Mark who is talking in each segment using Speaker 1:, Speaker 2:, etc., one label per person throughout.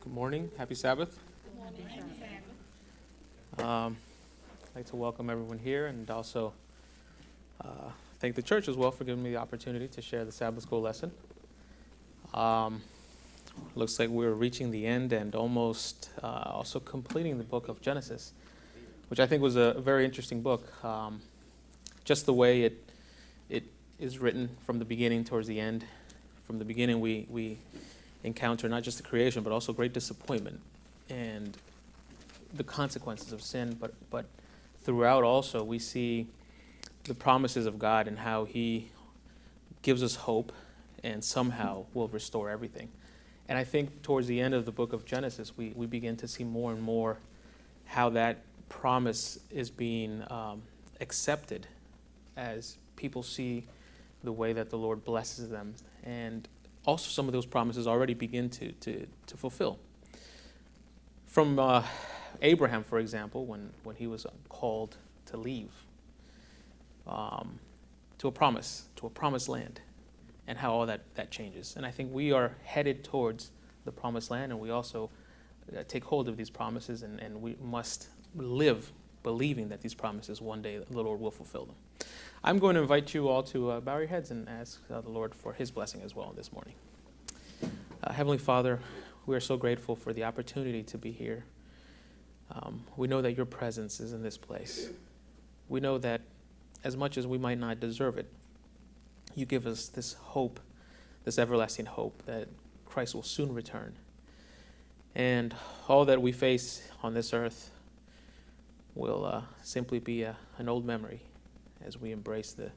Speaker 1: Good morning. Happy Sabbath. I'd like to welcome everyone here and also thank the church as well for giving me the opportunity to share the Sabbath school lesson. Looks like we're reaching the end and almost also completing the book of Genesis, which I think was a very interesting book. Just the way it is written from the beginning towards the end. From the beginning, we encounter not just the creation, but also great disappointment and the consequences of sin. But throughout also, we see the promises of God and how He gives us hope and somehow will restore everything. And I think towards the end of the book of Genesis, we begin to see more and more how that promise is being accepted as people see the way that the Lord blesses them. And also some of those promises already begin to fulfill. From Abraham, for example, when he was called to leave to a promised land, and how all that changes. And I think we are headed towards the promised land, and we also take hold of these promises, and we must live believing that these promises one day the Lord will fulfill them. I'm going to invite you all to bow your heads and ask the Lord for His blessing as well this morning. Heavenly Father, we are so grateful for the opportunity to be here. We know that Your presence is in this place. We know that as much as we might not deserve it, You give us this hope, this everlasting hope that Christ will soon return. And all that we face on this earth will simply be an old memory as we embrace the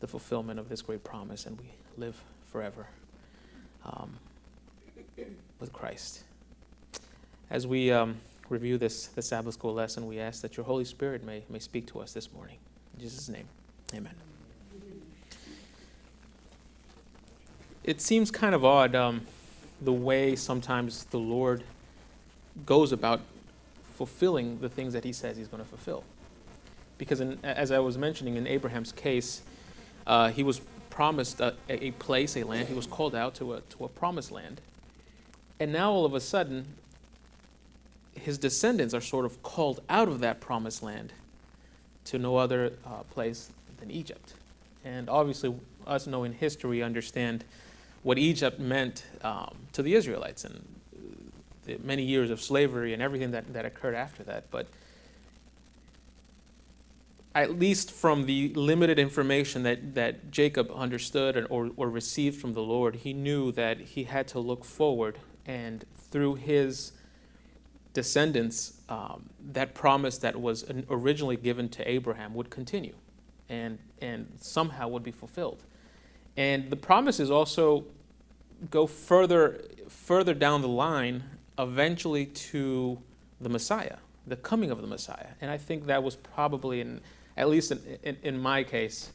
Speaker 1: fulfillment of this great promise and we live forever with Christ. As we review the Sabbath school lesson, we ask that Your Holy Spirit may speak to us this morning. In Jesus' name, amen. It seems kind of odd the way sometimes the Lord goes about fulfilling the things that He says He's going to fulfill. Because as I was mentioning, in Abraham's case, he was promised a place, a land. He was called out to a promised land. And now all of a sudden, his descendants are sort of called out of that promised land to no other place than Egypt. And obviously, us knowing history, understand what Egypt meant to the Israelites and the many years of slavery and everything that occurred after that. But at least from the limited information that Jacob understood or received from the Lord, he knew that he had to look forward, and through his descendants, that promise that was originally given to Abraham would continue and somehow would be fulfilled. And the promises also go further down the line, eventually to the Messiah, the coming of the Messiah. And I think that was probably, at least in my case,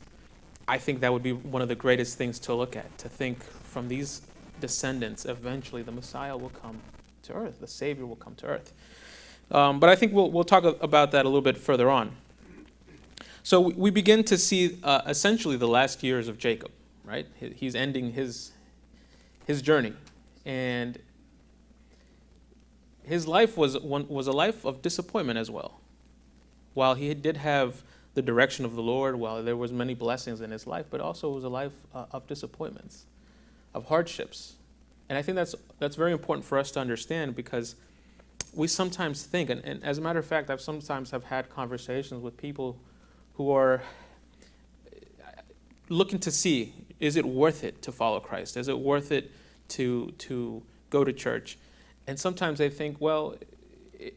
Speaker 1: I think that would be one of the greatest things to look at, to think from these descendants, eventually the Messiah will come to earth, the Savior will come to earth. But I think we'll talk about that a little bit further on. So we begin to see essentially the last years of Jacob, right? He's ending his journey, and his life was a life of disappointment as well. While he did have the direction of the Lord, while there was many blessings in his life, but also it was a life of disappointments, of hardships. And I think that's very important for us to understand, because we sometimes think, and as a matter of fact, I've sometimes had conversations with people who are looking to see, is it worth it to follow Christ? Is it worth it to go to church? And sometimes they think, well,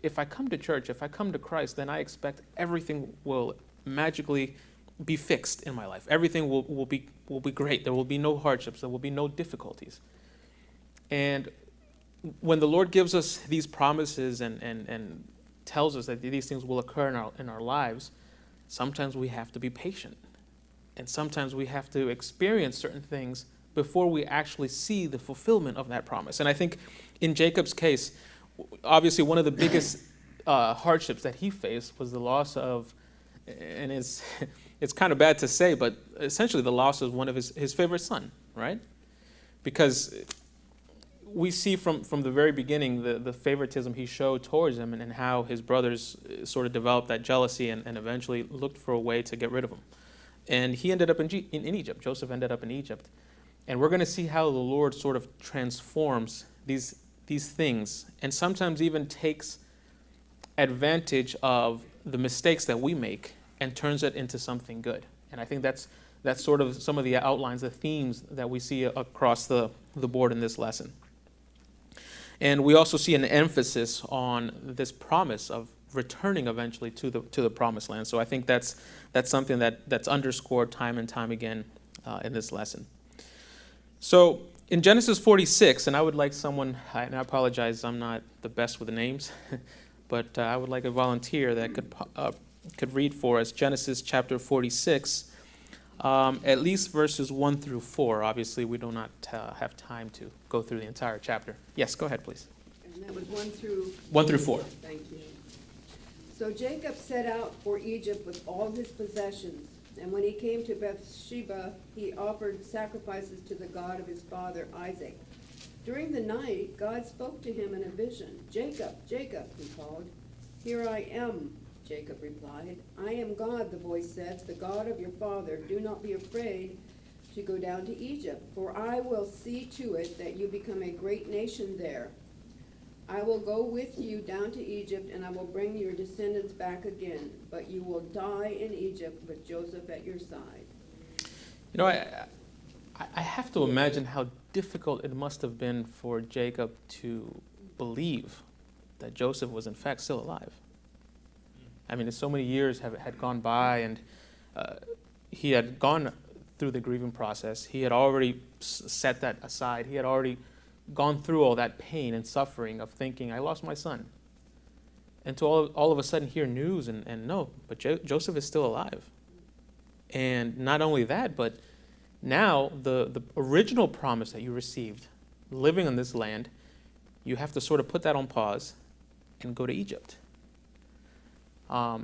Speaker 1: if I come to church, if I come to Christ, then I expect everything will magically be fixed in my life. Everything will be great. There will be no hardships. There will be no difficulties. And when the Lord gives us these promises and tells us that these things will occur in our lives, sometimes we have to be patient. And sometimes we have to experience certain things before we actually see the fulfillment of that promise. And I think in Jacob's case, obviously one of the biggest hardships that he faced was the loss of, and it's kind of bad to say, but essentially the loss of one of his favorite son, right? Because we see from the very beginning the favoritism he showed towards him, and how his brothers sort of developed that jealousy and eventually looked for a way to get rid of him. And he ended up in Egypt. Joseph ended up in Egypt. And we're going to see how the Lord sort of transforms these things, and sometimes even takes advantage of the mistakes that we make and turns it into something good. And I think that's sort of some of the outlines, the themes that we see across the board in this lesson. And we also see an emphasis on this promise of returning eventually to the promised land. So I think that's something that's underscored time and time again in this lesson. So in Genesis 46, and I would like someone, and I apologize, I'm not the best with the names, but I would like a volunteer that could read for us Genesis chapter 46, at least verses 1 through 4. Obviously, we do not have time to go through the entire chapter. Yes, go ahead, please.
Speaker 2: And that was 1 through...
Speaker 1: 1 through 4.
Speaker 2: Thank you. So Jacob set out for Egypt with all his possessions. And when he came to Beersheba, he offered sacrifices to the God of his father Isaac. During the night, God spoke to him in a vision. "Jacob, Jacob," he called. "Here I am," Jacob replied. "I am God," the voice said, "the God of your father. Do not be afraid to go down to Egypt, for I will see to it that you become a great nation there. I will go with you down to Egypt, and I will bring your descendants back again, but you will die in Egypt with Joseph at your side."
Speaker 1: You know, I have to imagine how difficult it must have been for Jacob to believe that Joseph was in fact still alive. I mean, so many years had gone by, and he had gone through the grieving process. He had already set that aside. He had already gone through all that pain and suffering of thinking, I lost my son. And to all of a sudden hear news and no, but Joseph is still alive. And not only that, but now the original promise that you received, living in this land, you have to sort of put that on pause and go to Egypt. How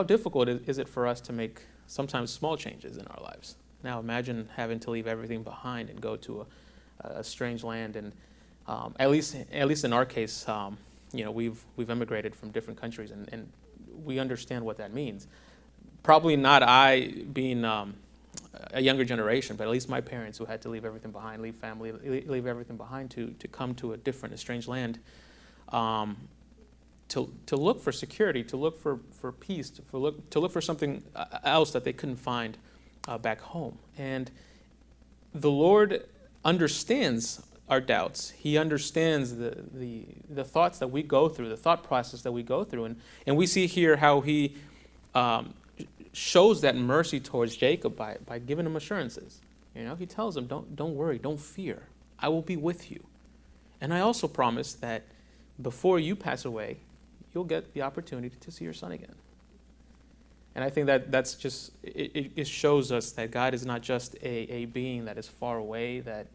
Speaker 1: difficult is it for us to make sometimes small changes in our lives? Now imagine having to leave everything behind and go to a strange land, and at least in our case, we've immigrated from different countries, and we understand what that means. Probably not I being a younger generation, but at least my parents who had to leave everything behind, leave family, leave everything behind to come to a strange land, to look for security, to look for peace, to look for something else that they couldn't find back home. And the Lord understands our doubts. He understands the thoughts that we go through, the thought process that we go through. And we see here how he shows that mercy towards Jacob by giving him assurances. He tells him, don't worry, don't fear. I will be with you. And I also promise that before you pass away, you'll get the opportunity to see your son again. And I think that's just, it shows us that God is not just a being that is far away, that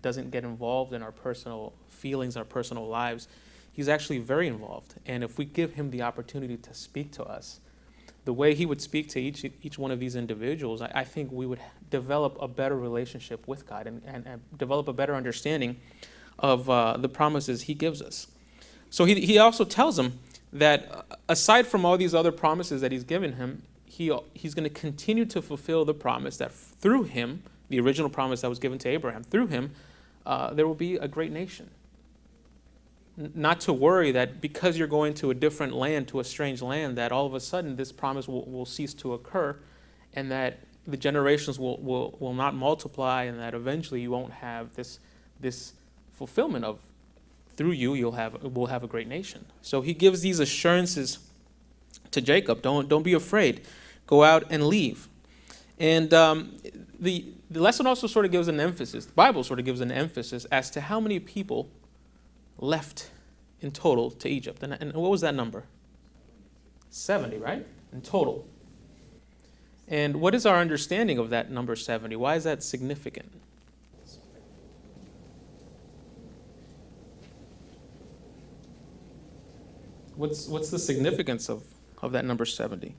Speaker 1: doesn't get involved in our personal feelings, our personal lives. He's actually very involved. And if we give him the opportunity to speak to us, the way he would speak to each one of these individuals, I think we would develop a better relationship with God and develop a better understanding of the promises he gives us. So he also tells them that aside from all these other promises that he's given him, he's going to continue to fulfill the promise that through him, the original promise that was given to Abraham, through him, there will be a great nation. Not to worry that because you're going to a different land, to a strange land, that all of a sudden this promise will cease to occur, and that the generations will not multiply, and that eventually you won't have this fulfillment of, through you, we'll have a great nation. So he gives these assurances to Jacob. Don't be afraid. Go out and leave. And the lesson also sort of gives an emphasis. The Bible sort of gives an emphasis as to how many people left in total to Egypt. And what was that number? 70, right? In total. And what is our understanding of that number 70? Why is that significant? What's the significance of that number 70?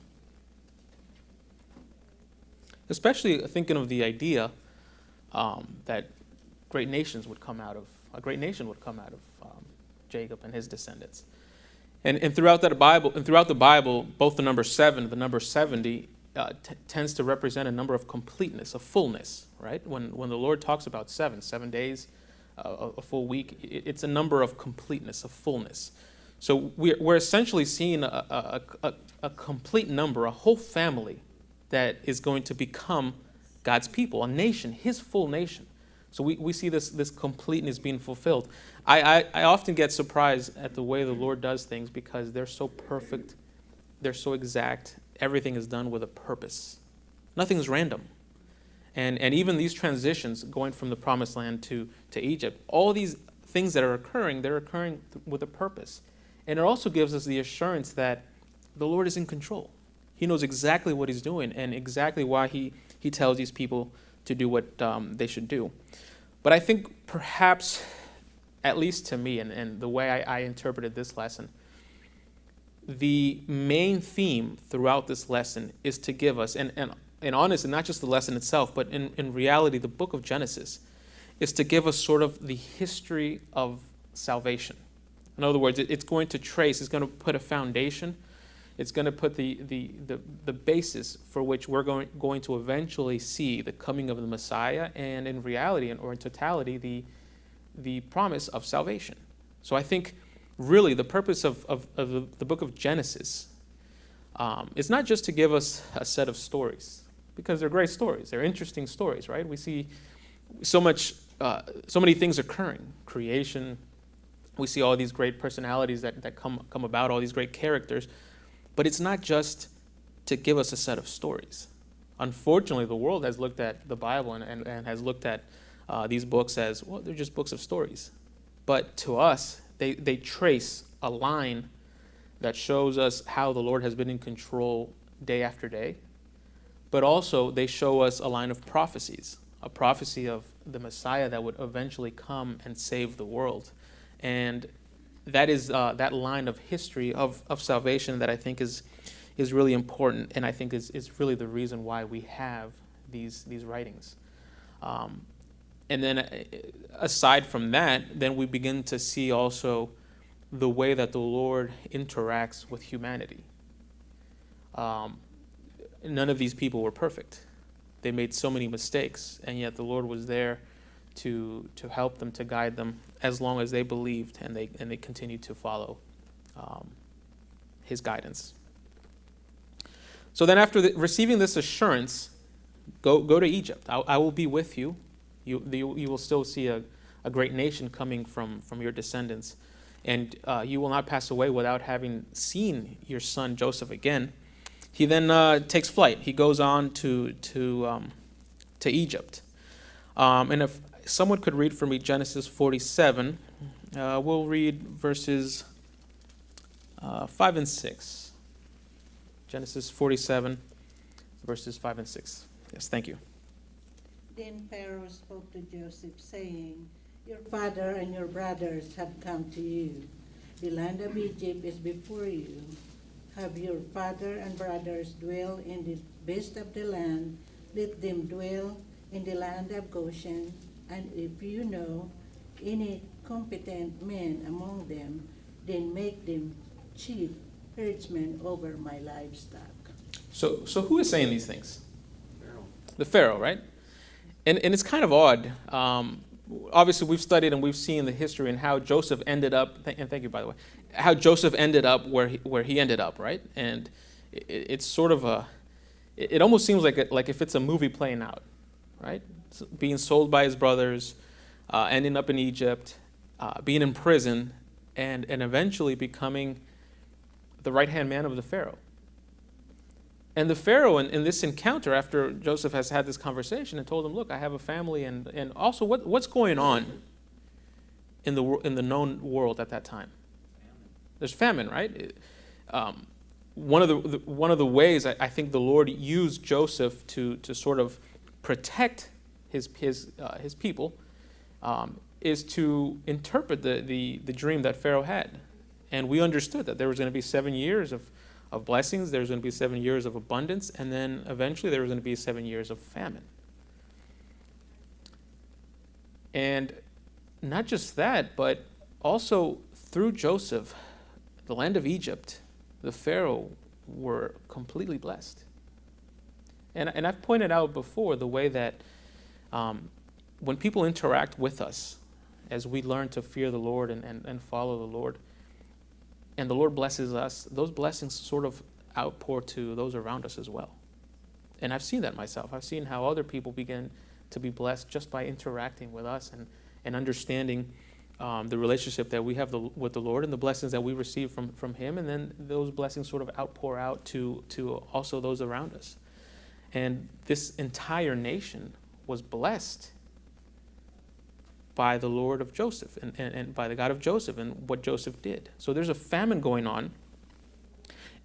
Speaker 1: Especially thinking of the idea that great nations would come out of, a great nation would come out of Jacob and his descendants. And throughout the Bible, both the number 7 and the number 70 tends to represent a number of completeness, of fullness, right? When the Lord talks about 7 days, a full week, it's a number of completeness, of fullness. So we're essentially seeing a complete number, a whole family that is going to become God's people, a nation, his full nation. So we see this completeness being fulfilled. I often get surprised at the way the Lord does things because they're so perfect, they're so exact, everything is done with a purpose. Nothing's random. And even these transitions going from the promised land to Egypt, all these things that are occurring, they're occurring with a purpose. And it also gives us the assurance that the Lord is in control. He knows exactly what he's doing and exactly why he tells these people to do what they should do. But I think perhaps, at least to me, and the way I interpreted this lesson, the main theme throughout this lesson is to give us, and honestly, not just the lesson itself, but in reality, the book of Genesis is to give us sort of the history of salvation. In other words, it's going to trace, it's going to put a foundation, it's going to put the basis for which we're going to eventually see the coming of the Messiah, and in reality, or in totality, the promise of salvation. So I think really the purpose of the book of Genesis is not just to give us a set of stories, because they're great stories, they're interesting stories, right? We see so many things occurring, creation. We see all these great personalities that come about, all these great characters. But it's not just to give us a set of stories. Unfortunately, the world has looked at the Bible and has looked at these books as, well, they're just books of stories. But to us, they trace a line that shows us how the Lord has been in control day after day. But also, they show us a line of prophecies, a prophecy of the Messiah that would eventually come and save the world. And that is that line of history of salvation that I think is really important, and I think is really the reason why we have these writings. And then aside from that, then we begin to see also the way that the Lord interacts with humanity. None of these people were perfect. They made so many mistakes, and yet the Lord was there to help them, to guide them, as long as they believed and they continued to follow his guidance. So then after receiving this assurance, go to Egypt. I will be with you. You will still see a great nation coming from your descendants. And you will not pass away without having seen your son Joseph again. He then takes flight. He goes on to Egypt. And if someone could read for me Genesis 47, we'll read verses 5 and 6. Genesis 47, verses 5 and 6. Yes, thank you.
Speaker 3: Then Pharaoh spoke to Joseph, saying, "Your father and your brothers have come to you. The land of Egypt is before you. Have your father and brothers dwell in the best of the land. Let them dwell in the land of Goshen. And if you know any competent men among them, then make them chief herdsmen over my livestock."
Speaker 1: So who is saying these things? Pharaoh. The Pharaoh, right? And it's kind of odd. Obviously, we've studied and we've seen the history and how Joseph ended up, and thank you, by the way, how Joseph ended up where he ended up, right? And it's sort of it almost seems like if it's a movie playing out, right? Being sold by his brothers, ending up in Egypt, being in prison, and eventually becoming the right-hand man of the Pharaoh. And the Pharaoh, in this encounter, after Joseph has had this conversation and told him, "Look, I have a family," and also what's going on in the known world at that time? There's famine, right? One of the ways I think the Lord used Joseph to sort of protect his people is to interpret the dream that Pharaoh had. And we understood that there was going to be 7 years of blessings, there was going to be 7 years of abundance, and then eventually there was going to be 7 years of famine. And not just that, but also through Joseph, the land of Egypt, the Pharaoh were completely blessed. And I've pointed out before the way that when people interact with us, as we learn to fear the Lord and follow the Lord, and the Lord blesses us, those blessings sort of outpour to those around us as well. And I've seen that myself. I've seen how other people begin to be blessed just by interacting with us and understanding the relationship that we have with the Lord and the blessings that we receive from Him, and then those blessings sort of outpour out to also those around us. And this entire nation was blessed by the Lord of Joseph and by the God of Joseph and what Joseph did. So there's a famine going on,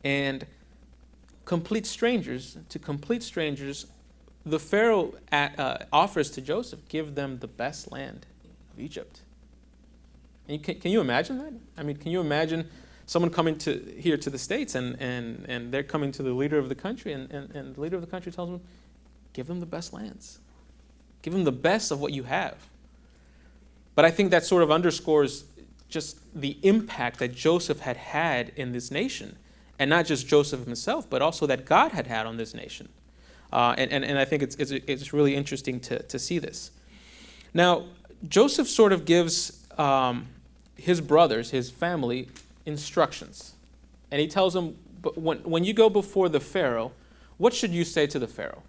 Speaker 1: and complete strangers, the Pharaoh offers to Joseph, give them the best land of Egypt. And can you imagine that? I mean, can you imagine someone coming here to the States and they're coming to the leader of the country and the leader of the country tells them, give them the best lands. Give them the best of what you have. But I think that sort of underscores just the impact that Joseph had in this nation. And not just Joseph himself, but also that God had on this nation. And I think it's really interesting to see this. Now, Joseph sort of gives his brothers, his family, instructions. And he tells them, but when you go before the Pharaoh, what should you say to the Pharaoh?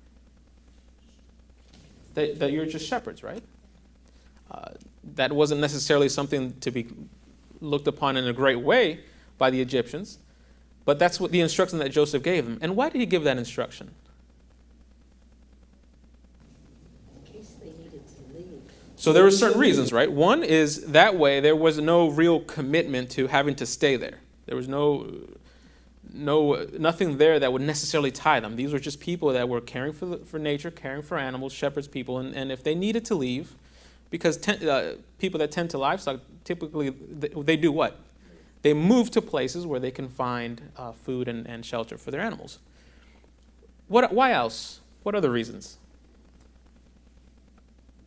Speaker 1: That you're just shepherds, right? That wasn't necessarily something to be looked upon in a great way by the Egyptians, but that's what the instruction that Joseph gave them. And why did he give that instruction?
Speaker 4: In case they needed to leave.
Speaker 1: So there were certain reasons, right? One is that way there was no real commitment to having to stay there. There was nothing there that would necessarily tie them. These were just people that were caring for nature, caring for animals, shepherds people, and if they needed to leave, because people that tend to livestock, typically they do what? They move to places where they can find food and shelter for their animals. Why else? What other reasons?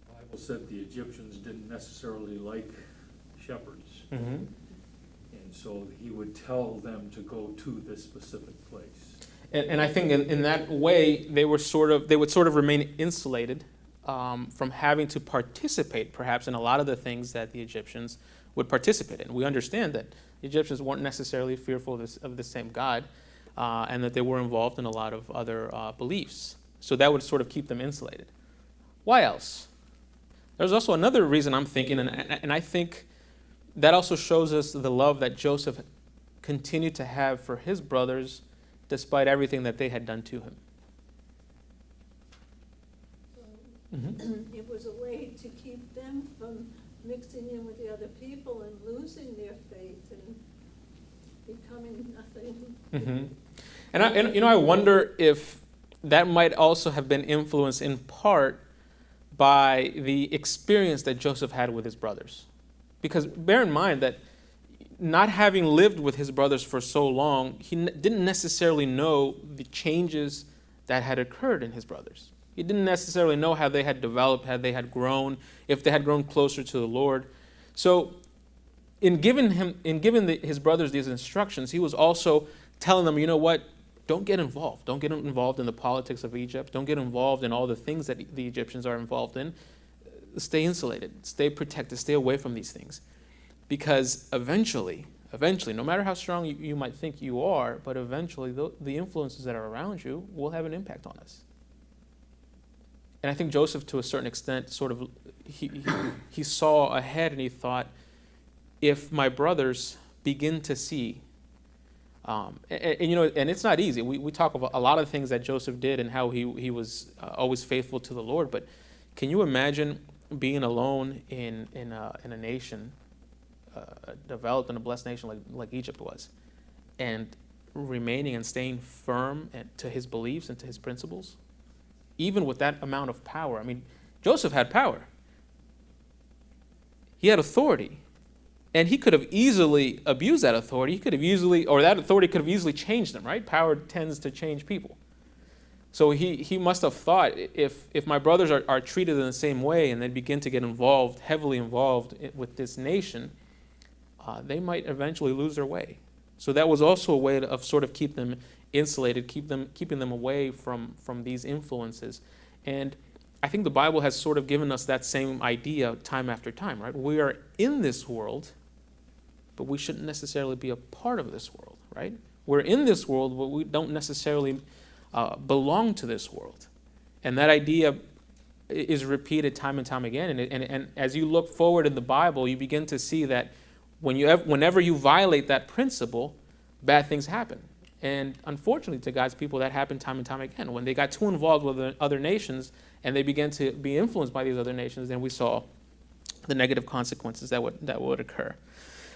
Speaker 5: The Bible said the Egyptians didn't necessarily like shepherds.
Speaker 1: Mm-hmm.
Speaker 5: And so he would tell them to go to this specific place.
Speaker 1: And I think in that way they would sort of remain insulated from having to participate perhaps in a lot of the things that the Egyptians would participate in. We understand that the Egyptians weren't necessarily fearful of the same God, and that they were involved in a lot of other beliefs. So that would sort of keep them insulated. Why else? There's also another reason I'm thinking, and I think that also shows us the love that Joseph continued to have for his brothers despite everything that they had done to him.
Speaker 4: Mm-hmm. It was a way to keep them from mixing in with the other people and losing their faith and becoming nothing.
Speaker 1: Mm-hmm. And I wonder if that might also have been influenced in part by the experience that Joseph had with his brothers. Because bear in mind that not having lived with his brothers for so long, he didn't necessarily know the changes that had occurred in his brothers. He didn't necessarily know how they had developed, how they had grown, if they had grown closer to the Lord. So in giving his brothers these instructions, he was also telling them, you know what, don't get involved. Don't get involved in the politics of Egypt. Don't get involved in all the things that the Egyptians are involved in. Stay insulated, stay protected, stay away from these things. Because eventually, no matter how strong you might think you are, but eventually the influences that are around you will have an impact on us. And I think Joseph, to a certain extent, sort of, he saw ahead and he thought, if my brothers begin to see, and it's not easy. We talk about a lot of things that Joseph did and how he was always faithful to the Lord. But can you imagine being alone in a nation, developed in a blessed nation like Egypt was, and remaining and staying firm to his beliefs and to his principles? Even with that amount of power. I mean, Joseph had power. He had authority. And he could have easily abused that authority. That authority could have easily changed them, right? Power tends to change people. So he must have thought, if my brothers are treated in the same way and they begin to get involved, heavily involved with this nation, they might eventually lose their way. So that was also a way of sort of keep them insulated, keeping them away from these influences. And I think the Bible has sort of given us that same idea time after time, right? We are in this world, but we shouldn't necessarily be a part of this world, right? We're in this world, but we don't necessarily belong to this world. And that idea is repeated time and time again. And as you look forward in the Bible, you begin to see that whenever you violate that principle, bad things happen. And unfortunately to God's people, that happened time and time again. When they got too involved with other nations and they began to be influenced by these other nations, then we saw the negative consequences that would occur.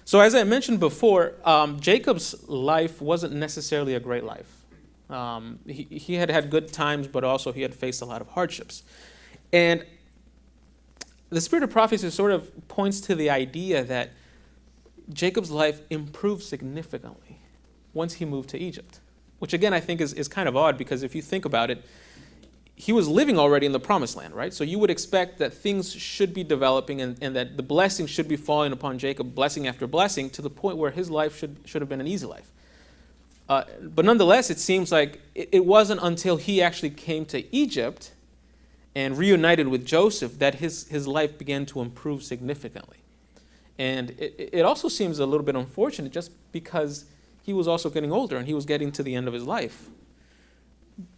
Speaker 1: So as I mentioned before, Jacob's life wasn't necessarily a great life. He had good times, but also he had faced a lot of hardships. And the spirit of prophecy sort of points to the idea that Jacob's life improved significantly once he moved to Egypt, which again I think is kind of odd, because if you think about it, he was living already in the promised land, right? So you would expect that things should be developing and that the blessing should be falling upon Jacob, blessing after blessing, to the point where his life should have been an easy life. But nonetheless, it seems like it wasn't until he actually came to Egypt and reunited with Joseph that his life began to improve significantly. And it also seems a little bit unfortunate, just because he was also getting older and he was getting to the end of his life.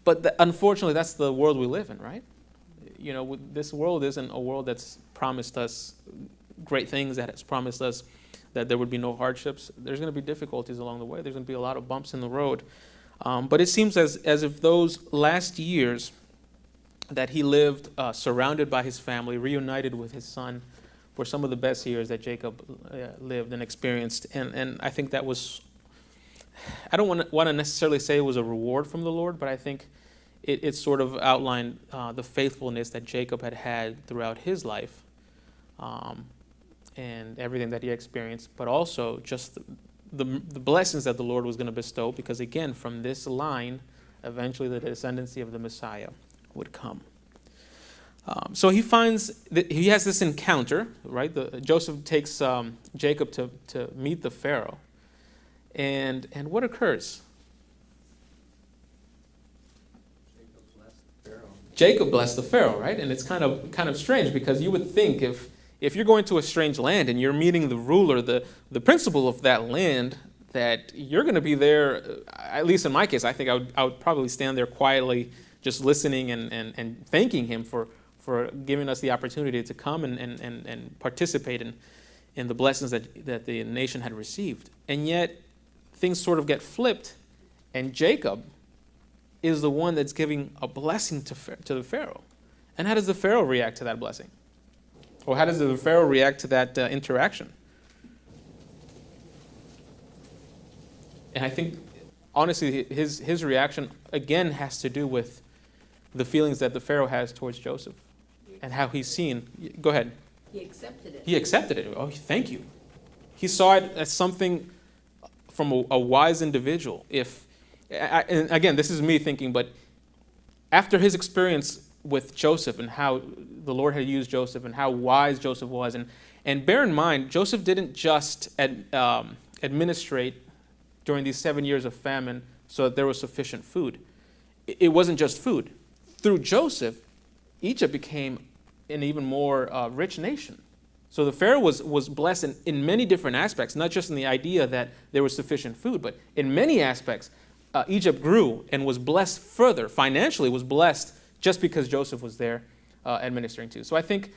Speaker 1: But unfortunately, that's the world we live in, right? You know, this world isn't a world that's promised us great things, that has promised us that there would be no hardships. There's going to be difficulties along the way. There's going to be a lot of bumps in the road. But it seems as if those last years that he lived surrounded by his family, reunited with his son, were some of the best years that Jacob lived and experienced. And I think that was, I don't want to necessarily say it was a reward from the Lord, but I think it sort of outlined the faithfulness that Jacob had throughout his life. And everything that he experienced, but also just the blessings that the Lord was going to bestow, because again, from this line, eventually the descendancy of the Messiah would come. So he finds that he has this encounter, right? Joseph takes Jacob to meet the Pharaoh, and what occurs? Jacob blessed the Pharaoh, right? And it's kind of strange, because you would think if you're going to a strange land and you're meeting the ruler, the principal of that land, that you're going to be there, at least in my case, I think I would probably stand there quietly, just listening and thanking him for giving us the opportunity to come and participate in the blessings that the nation had received. And yet, things sort of get flipped, and Jacob is the one that's giving a blessing to the Pharaoh. And how does the Pharaoh react to that blessing? Or how does the Pharaoh react to that interaction? And I think, honestly, his reaction, again, has to do with the feelings that the Pharaoh has towards Joseph and how he's seen. Go ahead.
Speaker 2: He accepted it.
Speaker 1: He accepted it. Oh, thank you. He saw it as something from a wise individual. And again, this is me thinking, but after his experience with Joseph and how the Lord had used Joseph and how wise Joseph was. And bear in mind, Joseph didn't just administrate during these 7 years of famine so that there was sufficient food. It wasn't just food. Through Joseph, Egypt became an even more rich nation. So the Pharaoh was blessed in many different aspects, not just in the idea that there was sufficient food, but in many aspects, Egypt grew and was blessed further, financially was blessed, just because Joseph was there administering too. So I think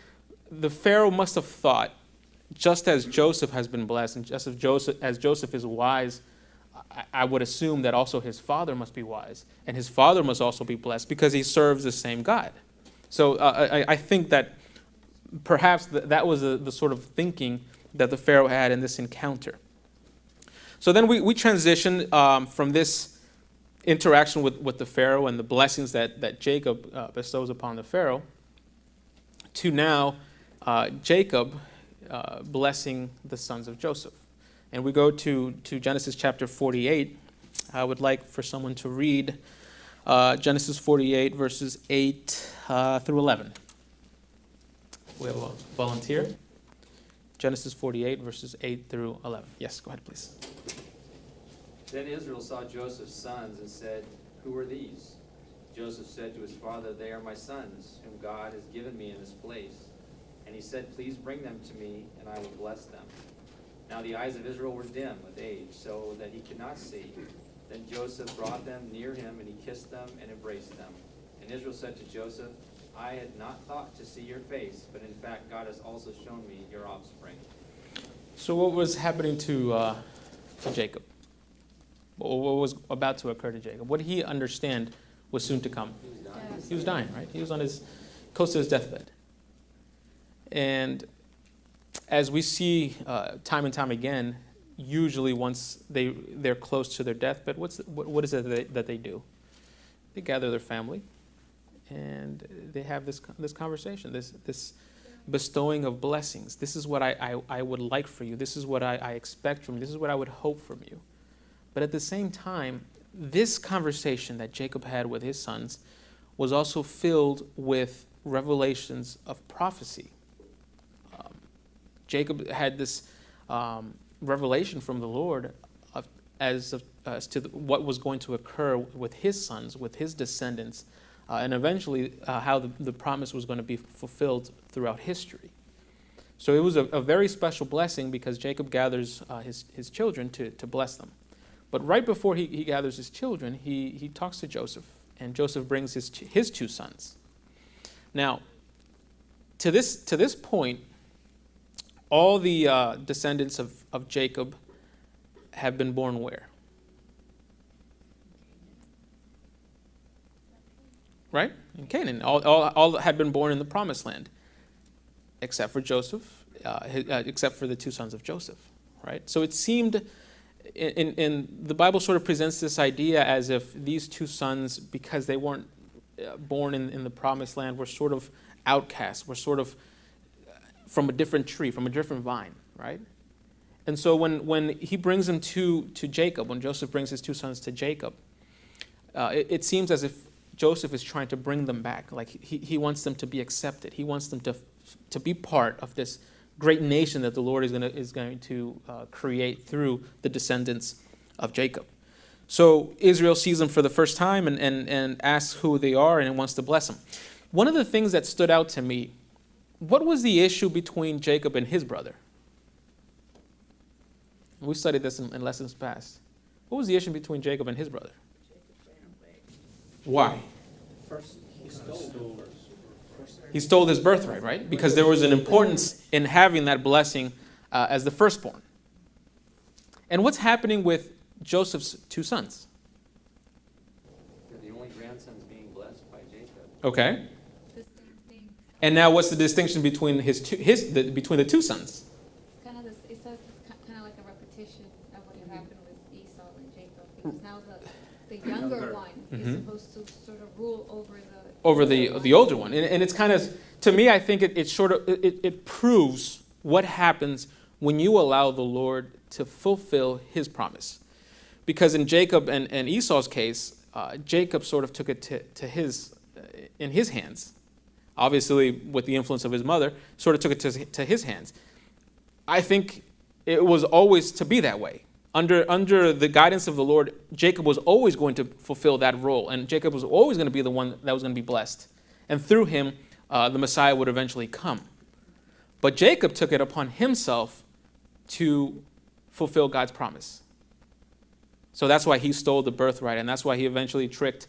Speaker 1: the Pharaoh must have thought, just as Joseph has been blessed, and just as Joseph is wise, I would assume that also his father must be wise, and his father must also be blessed, because he serves the same God. So I think that perhaps that was the sort of thinking that the Pharaoh had in this encounter. So then we transition from this interaction with the Pharaoh and the blessings that Jacob bestows upon the Pharaoh to now Jacob blessing the sons of Joseph. And we go to Genesis chapter 48. I would like for someone to read Genesis 48, verses 8 through 11. We have a volunteer. Genesis 48, verses 8 through 11. Yes, go ahead, please.
Speaker 6: Then Israel saw Joseph's sons and said, "Who are these?" Joseph said to his father, "They are my sons, whom God has given me in this place." And he said, "Please bring them to me, and I will bless them." Now the eyes of Israel were dim with age, so that he could not see. Then Joseph brought them near him, and he kissed them and embraced them. And Israel said to Joseph, "I had not thought to see your face, but in fact God has also shown me your offspring."
Speaker 1: So what was happening to Jacob? What was about to occur to Jacob? What did he understand was soon to come? He was dying, right? He was on close to his deathbed. And as we see time and time again, usually once they're close to their deathbed, what is it that they do? They gather their family, and they have this conversation, this bestowing of blessings. This is what I would like for you. This is what I expect from you. This is what I would hope from you. But at the same time, this conversation that Jacob had with his sons was also filled with revelations of prophecy. Jacob had this revelation from the Lord as to what was going to occur with his sons, with his descendants, and eventually how the promise was going to be fulfilled throughout history. So it was a very special blessing because Jacob gathers his children to bless them. But right before he gathers his children, he talks to Joseph, and Joseph brings his two sons. Now, to this point, all the descendants of Jacob have been born where? Right? In Canaan. All had been born in the promised land, except for Joseph, except for the two sons of Joseph. Right? So it seemed, in the Bible sort of presents this idea as if these two sons, because they weren't born in the promised land, were sort of outcasts, were sort of from a different tree, from a different vine, right? And so when he brings them to Jacob, when Joseph brings his two sons to Jacob, it seems as if Joseph is trying to bring them back. Like he wants them to be accepted. He wants them to be part of this great nation that the Lord is going to create through the descendants of Jacob. So Israel sees them for the first time and asks who they are and wants to bless them. One of the things that stood out to me, what was the issue between Jacob and his brother? We studied this in lessons past. What was the issue between Jacob and his brother? Why? He stole his birthright, right? Because there was an importance in having that blessing as the firstborn. And what's happening with Joseph's two sons?
Speaker 6: They're the only grandsons being blessed by Jacob.
Speaker 1: Okay. And now, what's the distinction between between the two sons?
Speaker 7: Kind of it's kind of like a repetition of what happened with Esau and Jacob, because now the younger one is supposed to sort of rule over
Speaker 1: the older one, and it's kind of, to me, I think it proves what happens when you allow the Lord to fulfill His promise, because in Jacob and Esau's case, Jacob sort of took it in his hands. Obviously, with the influence of his mother, sort of took it to his hands. I think it was always to be that way. Under the guidance of the Lord, Jacob was always going to fulfill that role, and Jacob was always going to be the one that was going to be blessed. And through him, the Messiah would eventually come. But Jacob took it upon himself to fulfill God's promise. So that's why he stole the birthright, and that's why he eventually tricked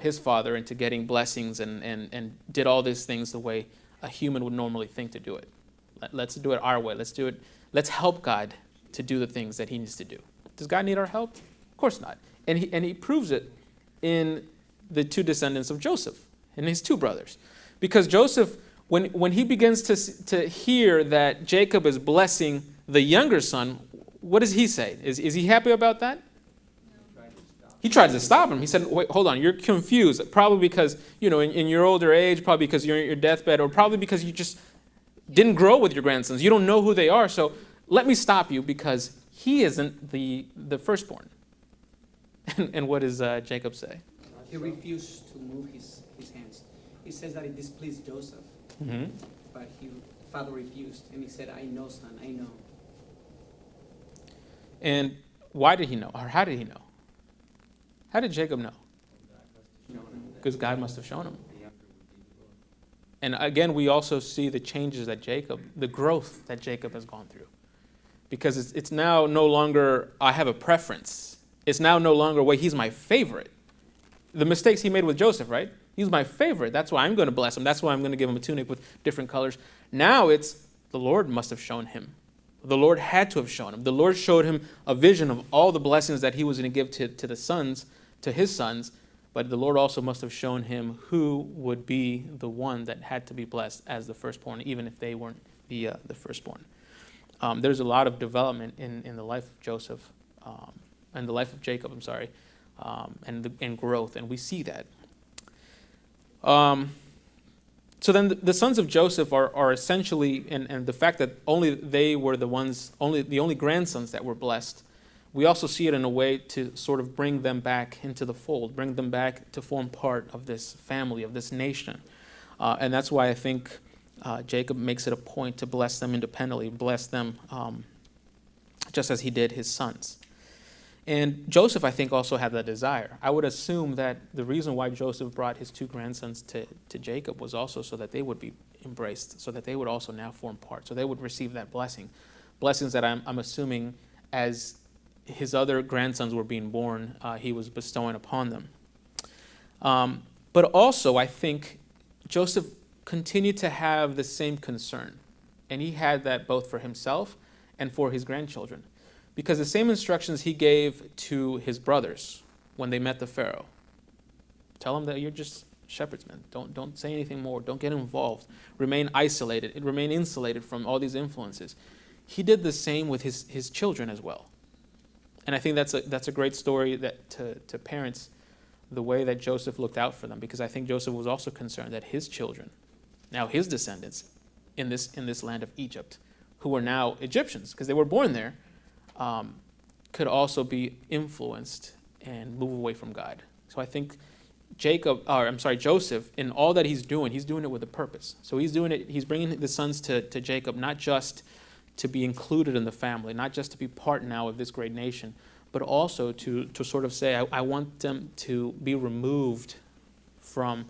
Speaker 1: his father into getting blessings and did all these things the way a human would normally think to do it. Let's do it our way. Let's help God to do the things that He needs to do. Does God need our help? Of course not. And he proves it in the two descendants of Joseph and his two brothers. Because Joseph, when he begins to hear that Jacob is blessing the younger son, what does he say? Is he happy about that? He tried to stop him. He said, wait, hold on, you're confused. Probably because, in your older age, probably because you're in your deathbed, or probably because you just didn't grow with your grandsons. You don't know who they are. So let me stop you, because he isn't the firstborn. And what does Jacob say?
Speaker 8: he refused to move his hands. He says that it displeased Joseph,
Speaker 1: Mhm.
Speaker 8: but father refused, and he said, I know, son, I know.
Speaker 1: And why did he know? Or how did he know? How did Jacob know? Because God must have shown him. And again, we also see the changes that the growth that Jacob has gone through. Because it's now no longer, I have a preference. It's now no longer, wait, he's my favorite. The mistakes he made with Joseph, right? He's my favorite. That's why I'm going to bless him. That's why I'm going to give him a tunic with different colors. Now it's, the Lord must have shown him. The Lord had to have shown him. The Lord showed him a vision of all the blessings that he was going to give to his sons. But the Lord also must have shown him who would be the one that had to be blessed as the firstborn, even if they weren't the firstborn. There's a lot of development in the life of Joseph, and the life of Jacob, and growth, and we see that. So then the sons of Joseph are essentially, and the fact that only they were the only grandsons that were blessed, we also see it in a way to sort of bring them back into the fold, bring them back to form part of this family, of this nation. And that's why I think Jacob makes it a point to bless them independently, bless them just as he did his sons. And Joseph, I think, also had that desire. I would assume that the reason why Joseph brought his two grandsons to Jacob was also so that they would be embraced, so that they would also now form part, so they would receive that blessing. Blessings that I'm assuming as his other grandsons were being born, he was bestowing upon them. But also, I think Joseph continued to have the same concern. And he had that both for himself and for his grandchildren. Because the same instructions he gave to his brothers when they met the Pharaoh. Tell them that you're just shepherds, man. Don't say anything more. Don't get involved. Remain isolated. Remain insulated from all these influences. He did the same with his children as well. And I think that's a great story that to parents, the way that Joseph looked out for them, because I think Joseph was also concerned that his children, now his descendants in this land of Egypt, who were now Egyptians because they were born there, could also be influenced and move away from God. So I think Joseph, in all that he's doing it with a purpose. So he's bringing the sons to Jacob, not just to be included in the family, not just to be part now of this great nation, but also to sort of say, I want them to be removed from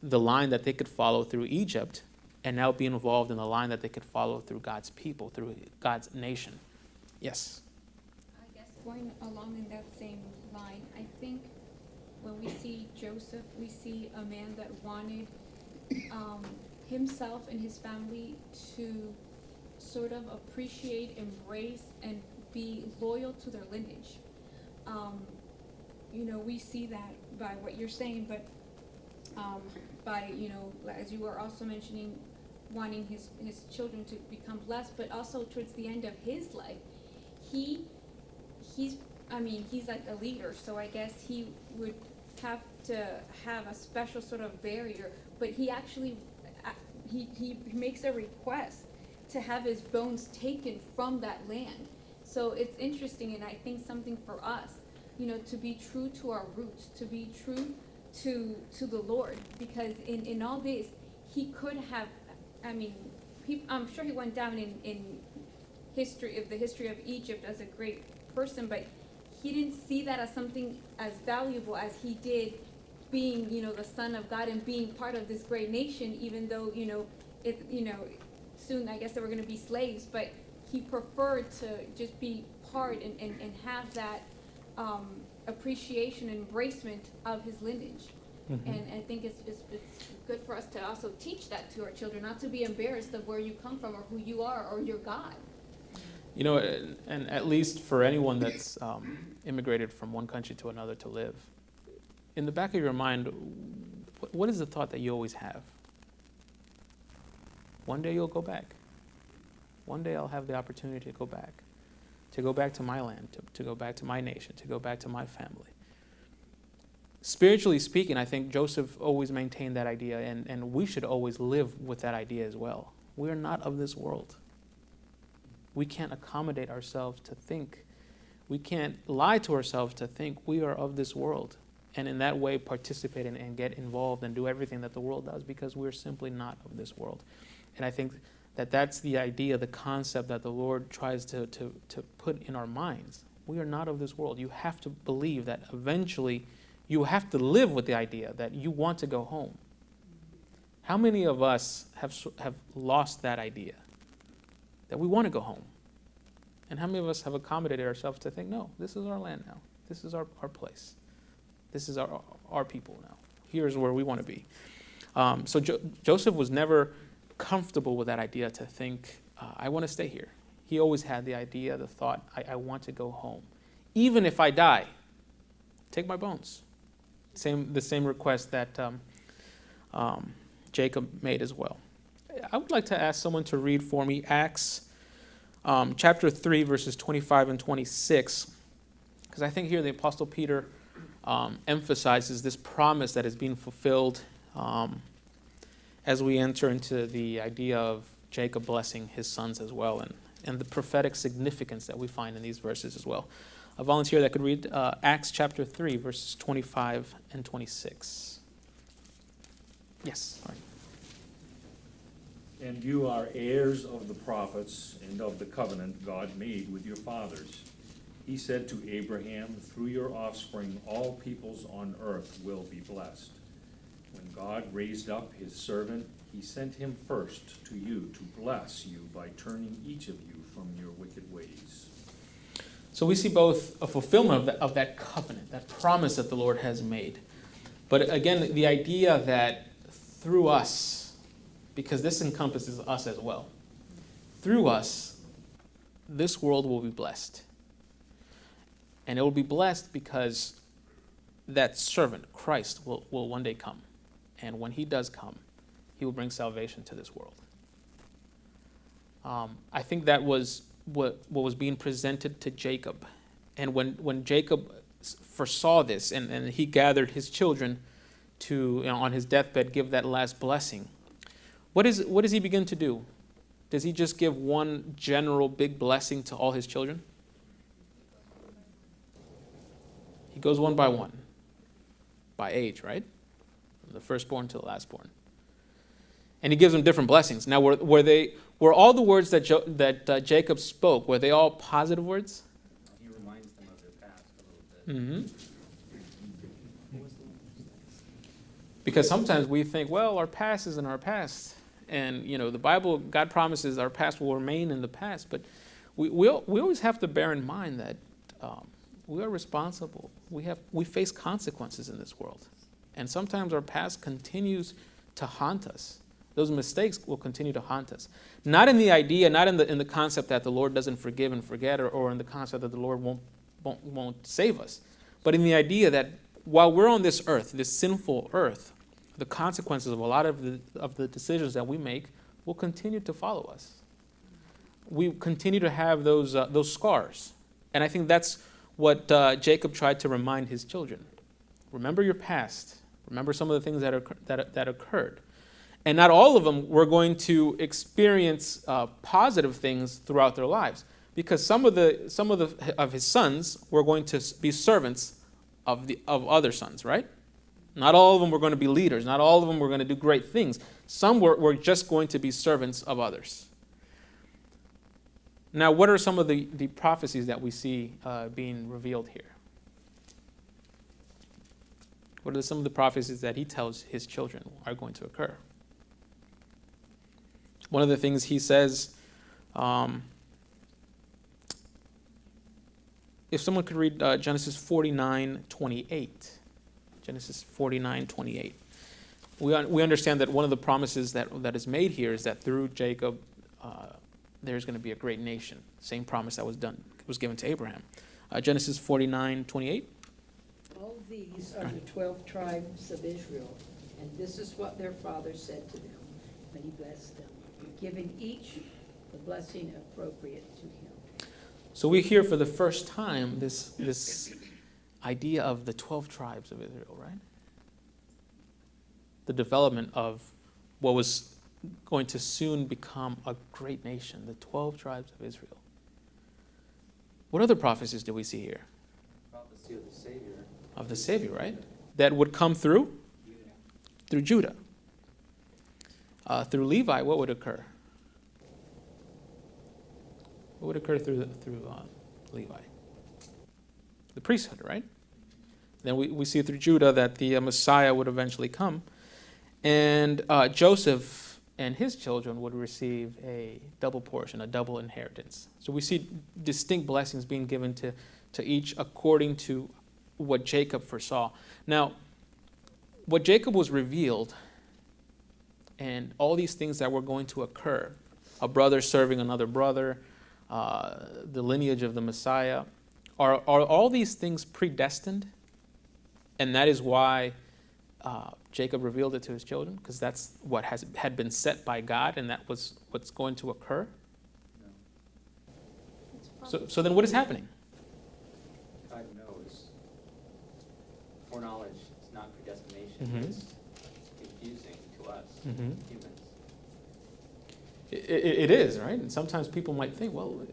Speaker 1: the line that they could follow through Egypt and now be involved in the line that they could follow through God's people, through God's nation. Yes?
Speaker 7: I guess going along in that same line, I think when we see Joseph, we see a man that wanted himself and his family to sort of appreciate, embrace, and be loyal to their lineage. We see that by what you're saying, but by, as you were also mentioning, wanting his children to become blessed, but also towards the end of his life, he's like a leader, so I guess he would have to have a special sort of barrier, but he actually, he makes a request to have his bones taken from that land. So it's interesting, and I think something for us, to be true to our roots, to be true to the Lord, because in all this, he could have, I'm sure he went down in the history of Egypt as a great person, but he didn't see that as something as valuable as he did being, the son of God and being part of this great nation, even though, soon I guess they were going to be slaves, but he preferred to just be part and have that appreciation and embracement of his lineage. Mm-hmm. And I think it's good for us to also teach that to our children, not to be embarrassed of where you come from or who you are or your God.
Speaker 1: And at least for anyone that's immigrated from one country to another to live, in the back of your mind, what is the thought that you always have? One day you'll go back. One day I'll have the opportunity to go back to my land, to go back to my nation, to go back to my family. Spiritually speaking, I think Joseph always maintained that idea, and we should always live with that idea as well. We are not of this world. We can't accommodate ourselves to think. We can't lie to ourselves to think we are of this world. and in that way participate and get involved and do everything that the world does, because we're simply not of this world. And I think that that's the idea, the concept that the Lord tries to put in our minds. We are not of this world. You have to believe that eventually you have to live with the idea that you want to go home. How many of us have lost that idea, that we want to go home? And how many of us have accommodated ourselves to think, no, this is our land now. This is our place. This is our people now. Here's where we want to be. So Joseph was never comfortable with that idea to think, I want to stay here. He always had the idea, the thought, I want to go home. Even if I die, take my bones. The same request that Jacob made as well. I would like to ask someone to read for me Acts chapter 3, verses 25 and 26, because I think here the Apostle Peter emphasizes this promise that is being fulfilled as we enter into the idea of Jacob blessing his sons as well, and the prophetic significance that we find in these verses as well. A volunteer that could read Acts chapter 3, verses 25 and 26. Yes. All right.
Speaker 5: And you are heirs of the prophets and of the covenant God made with your fathers. He said to Abraham, through your offspring all peoples on earth will be blessed. When God raised up his servant, he sent him first to you to bless you by turning each of you from your wicked ways.
Speaker 1: So we see both a fulfillment of that covenant, that promise that the Lord has made. But again, the idea that through us, because this encompasses us as well, through us, this world will be blessed. And it will be blessed because that servant, Christ, will one day come. And when he does come, he will bring salvation to this world. I think that was what was being presented to Jacob. And when Jacob foresaw this and he gathered his children to, on his deathbed, give that last blessing, what does he begin to do? Does he just give one general big blessing to all his children? He goes one by one, by age, right? From the firstborn to the lastborn. And he gives them different blessings. Now, were all the words that Jacob spoke, were they all positive words?
Speaker 6: He reminds them of their past a little bit.
Speaker 1: Mm-hmm. Because sometimes we think, well, our past isn't our past. And, the Bible, God promises our past will remain in the past. But we always have to bear in mind that we are responsible. We face consequences in this world. And sometimes our past continues to haunt us. Those mistakes will continue to haunt us. Not in the idea, not in the concept that the Lord doesn't forgive and forget, or in the concept that the Lord won't save us. But in the idea that while we're on this earth, this sinful earth, the consequences of a lot of the decisions that we make will continue to follow us. We continue to have those scars. And I think that's what Jacob tried to remind his children. Remember your past. Remember some of the things that occurred. And not all of them were going to experience positive things throughout their lives, because some of his sons were going to be servants of other sons, right? Not all of them were going to be leaders. Not all of them were going to do great things. Some were just going to be servants of others. Now, what are some of the prophecies that we see being revealed here? What are some of the prophecies that he tells his children are going to occur? One of the things he says, if someone could read Genesis 49:28. Genesis 49:28. We understand that one of the promises that is made here is that through Jacob, there's going to be a great nation. Same promise that was given to Abraham. Genesis 49:28.
Speaker 9: All these are the 12 tribes of Israel, and this is what their father said to them when he blessed them, giving each the blessing appropriate to him.
Speaker 1: So we hear for the first time this idea of the 12 tribes of Israel, right? The development of what was going to soon become a great nation, the 12 tribes of Israel. What other prophecies do we see here?
Speaker 6: Prophecy of the Savior.
Speaker 1: Of the Savior, right? that would come through? Through Judah. Through Levi, what would occur? What would occur through Levi? The priesthood, right? Then we see through Judah that the Messiah would eventually come. And Joseph and his children would receive a double portion, a double inheritance. So we see distinct blessings being given to each according to what Jacob foresaw. Now, what Jacob was revealed and all these things that were going to occur, a brother serving another brother, the lineage of the Messiah, are all these things predestined? And that is why Jacob revealed it to his children, because that's what had been set by God, and that was what's going to occur? So then what is happening?
Speaker 6: God knows. Foreknowledge is not predestination.
Speaker 1: Mhm.
Speaker 6: It's confusing to us
Speaker 1: Mhm.
Speaker 6: humans.
Speaker 1: It is, right? And sometimes people might think, well,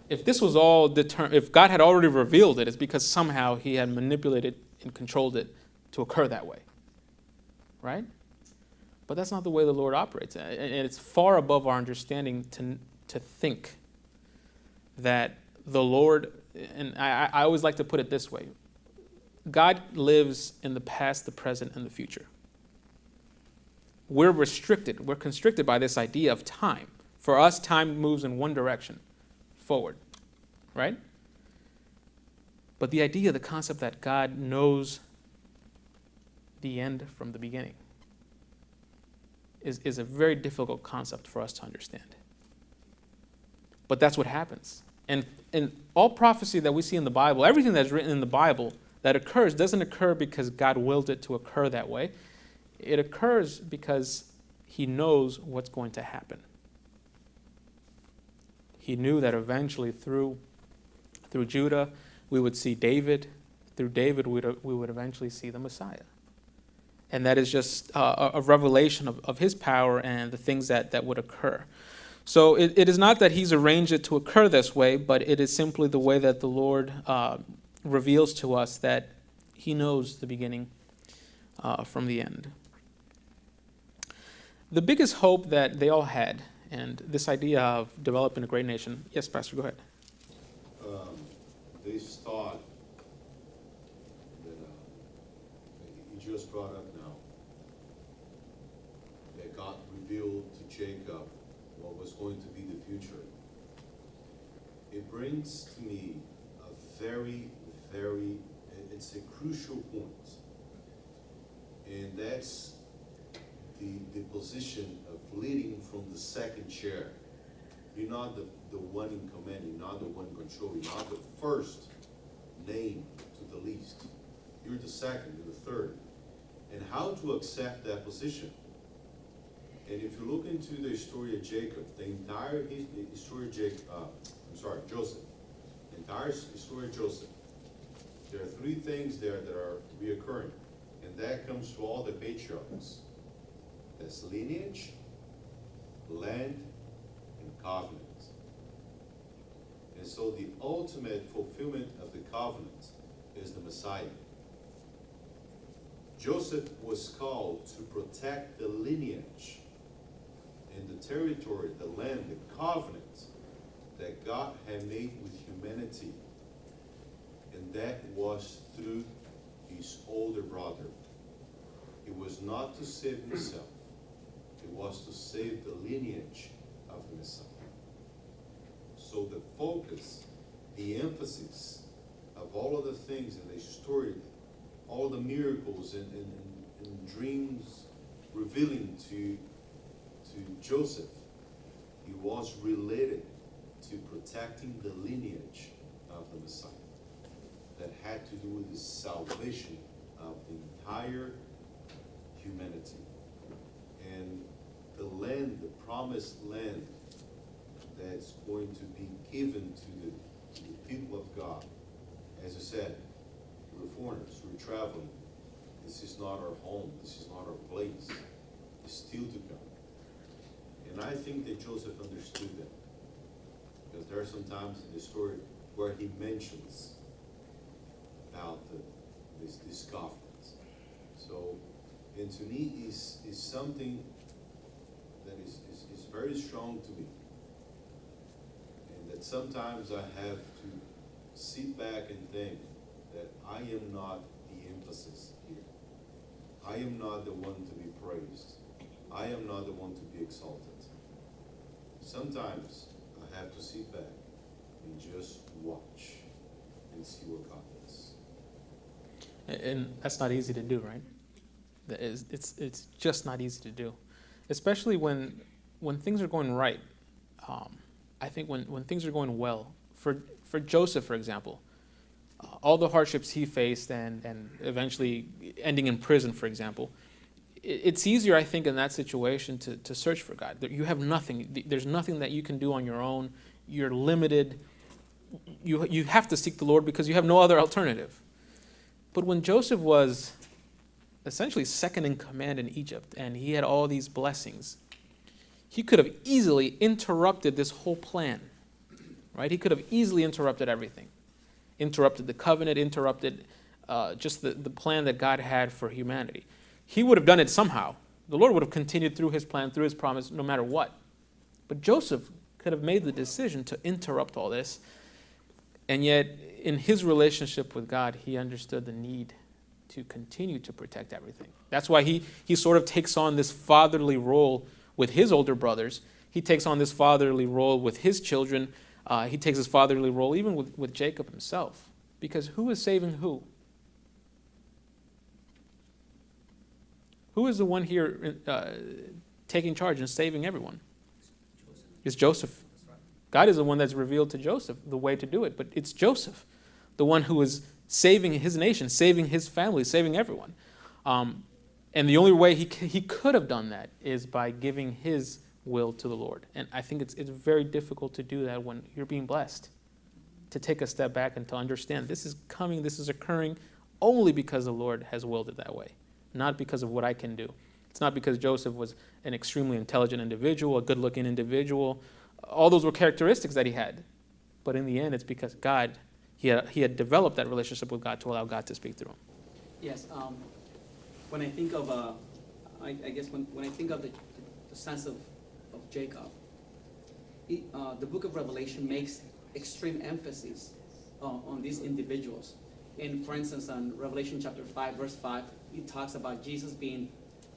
Speaker 1: if this was all determined, if God had already revealed it, it's because somehow he had manipulated and controlled it to occur that way, right? But that's not the way the Lord operates. And it's far above our understanding to think that the Lord, and I always like to put it this way, God lives in the past, the present, and the future. We're restricted, we're constricted by this idea of time. For us, time moves in one direction, forward, right? But the idea, the concept that God knows the end from the beginning is a very difficult concept for us to understand. But that's what happens. And all prophecy that we see in the Bible, everything that's written in the Bible that occurs doesn't occur because God willed it to occur that way. It occurs because he knows what's going to happen. He knew that eventually through Judah, we would see David. Through David, we would eventually see the Messiah. And that is just a revelation of his power and the things that would occur. So it is not that he's arranged it to occur this way, but it is simply the way that the Lord reveals to us that he knows the beginning from the end. The biggest hope that they all had, and this idea of developing a great nation. Yes, Pastor, go ahead.
Speaker 10: They thought that you just brought up now that God revealed to Jacob what was going to be the future. It brings to me a very, it's a crucial point, and that's the position of leading from the second chair. You're not the one in command, you're not the one controlling, you're not the first name to the least. You're the second, you're the third. And how to accept that position? And if you look into the story of Jacob, the entire story of Joseph, the entire story of Joseph, there are three things there that are reoccurring. And that comes to all the patriarchs. That's lineage, land, and covenant. And so the ultimate fulfillment of the covenant is the Messiah. Joseph was called to protect the lineage and the territory, the land, the covenant that God had made with humanity. And that was through his older brother. It was not to save himself. It was to save the lineage of the Messiah. So the focus, the emphasis of all of the things in the story, all the miracles and dreams revealing to Joseph, he was related to protecting the lineage of the Messiah that had to do with the salvation of the entire humanity. And the land, the promised land that's going to be given to the people of God. As I said, we're foreigners, we're traveling. This is not our home, this is not our place. It's still to come. And I think that Joseph understood that. Because there are some times in the story where he mentions about this covenant. So, and to me is something that is very strong to me. And that sometimes I have to sit back and think that I am not the emphasis here. I am not the one to be praised. I am not the one to be exalted. Sometimes I have to sit back and just watch and see what God does.
Speaker 1: And that's not easy to do, right? It's just not easy to do, especially when things are going right. I think when things are going well, for Joseph, for example, all the hardships he faced and eventually ending in prison, for example, it's easier, I think, in that situation to search for God. You have nothing. There's nothing that you can do on your own. You're limited. You have to seek the Lord because you have no other alternative. But when Joseph was essentially second in command in Egypt and he had all these blessings, he could have easily interrupted this whole plan, right? He could have easily interrupted everything. Interrupted the covenant, interrupted just the plan that God had for humanity. He would have done it somehow. The Lord would have continued through his plan, through his promise, no matter what. But Joseph could have made the decision to interrupt all this. And yet, in his relationship with God, he understood the need to continue to protect everything. That's why he sort of takes on this fatherly role with his older brothers. He takes on this fatherly role with his children. He takes his fatherly role even with Jacob himself. Because who is saving who? Who is the one here taking charge and saving everyone? It's Joseph. God is the one that's revealed to Joseph the way to do it. But it's Joseph, the one who is saving his nation, saving his family, saving everyone. And the only way he could have done that is by giving his will to the Lord. And I think it's very difficult to do that when you're being blessed. To take a step back and to understand this is coming, this is occurring only because the Lord has willed it that way. Not because of what I can do. It's not because Joseph was an extremely intelligent individual, a good-looking individual. All those were characteristics that he had. But in the end, it's because God, he had developed that relationship with God to allow God to speak through him.
Speaker 8: Yes, when I think of, I guess when I think of the sons of Jacob, the book of Revelation makes extreme emphasis on these individuals. And for instance, on Revelation chapter 5, verse 5, it talks about Jesus being